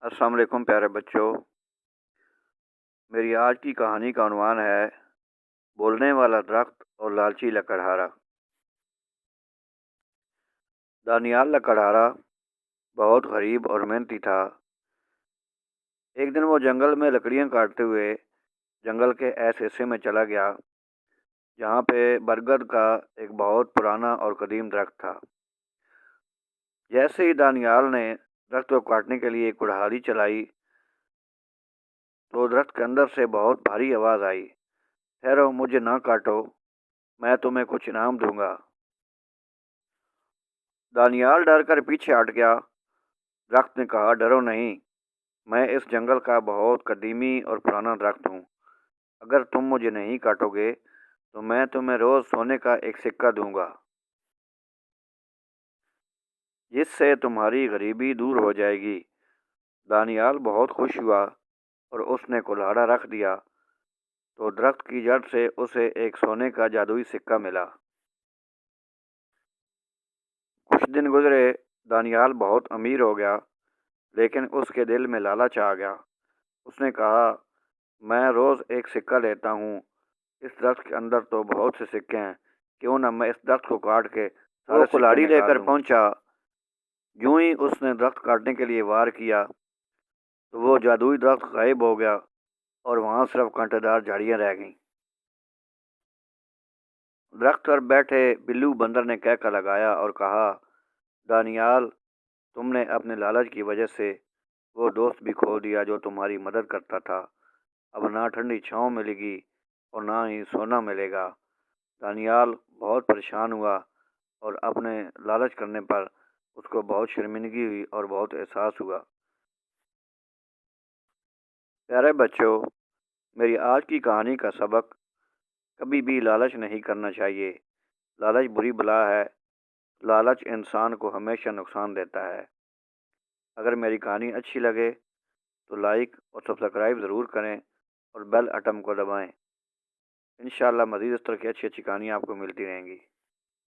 السلام علیکم پیارے بچوں، میری آج کی کہانی کا عنوان ہے بولنے والا درخت اور لالچی لکڑہارا۔ دانیال لکڑہارا بہت غریب اور محنتی تھا۔ ایک دن وہ جنگل میں لکڑیاں کاٹتے ہوئے جنگل کے ایسے حصے میں چلا گیا جہاں پہ برگد کا ایک بہت پرانا اور قدیم درخت تھا۔ جیسے ہی دانیال نے درخت کو کاٹنے کے لیے کڑہاری چلائی تو درخت کے اندر سے بہت بھاری آواز آئی، ٹھہرو، مجھے نہ کاٹو، میں تمہیں کچھ انعام دوں گا۔ دانیال ڈر کر پیچھے ہٹ گیا۔ درخت نے کہا، ڈرو نہیں، میں اس جنگل کا بہت قدیمی اور پرانا درخت ہوں۔ اگر تم مجھے نہیں کاٹو گے تو میں تمہیں روز سونے کا ایک سکہ دوں گا، جس سے تمہاری غریبی دور ہو جائے گی۔ دانیال بہت خوش ہوا اور اس نے کلہاڑا رکھ دیا تو درخت کی جڑ سے اسے ایک سونے کا جادوئی سکہ ملا۔ کچھ دن گزرے، دانیال بہت امیر ہو گیا، لیکن اس کے دل میں لالچ آ گیا۔ اس نے کہا، میں روز ایک سکہ لیتا ہوں، اس درخت کے اندر تو بہت سے سکے ہیں، کیوں نہ میں اس درخت کو کاٹ کے سارے کلاڑی لے کر پہنچا۔ یوں ہی اس نے درخت کاٹنے کے لیے وار کیا تو وہ جادوئی درخت غائب ہو گیا اور وہاں صرف کانٹے دار جھاڑیاں رہ گئیں۔ درخت پر بیٹھے بلو بندر نے کہکا لگایا اور کہا، دانیال، تم نے اپنے لالچ کی وجہ سے وہ دوست بھی کھو دیا جو تمہاری مدد کرتا تھا۔ اب نہ ٹھنڈی چھاؤں ملے گی اور نہ ہی سونا ملے گا۔ دانیال بہت پریشان ہوا اور اپنے لالچ کرنے پر اس کو بہت شرمندگی ہوئی اور بہت احساس ہوا۔ پیارے بچوں، میری آج کی کہانی کا سبق، کبھی بھی لالچ نہیں کرنا چاہیے۔ لالچ بری بلا ہے۔ لالچ انسان کو ہمیشہ نقصان دیتا ہے۔ اگر میری کہانی اچھی لگے تو لائک اور سبسکرائب ضرور کریں اور بیل آئٹم کو دبائیں۔ انشاءاللہ مزید اس طرح کی اچھی اچھی کہانیاں آپ کو ملتی رہیں گی۔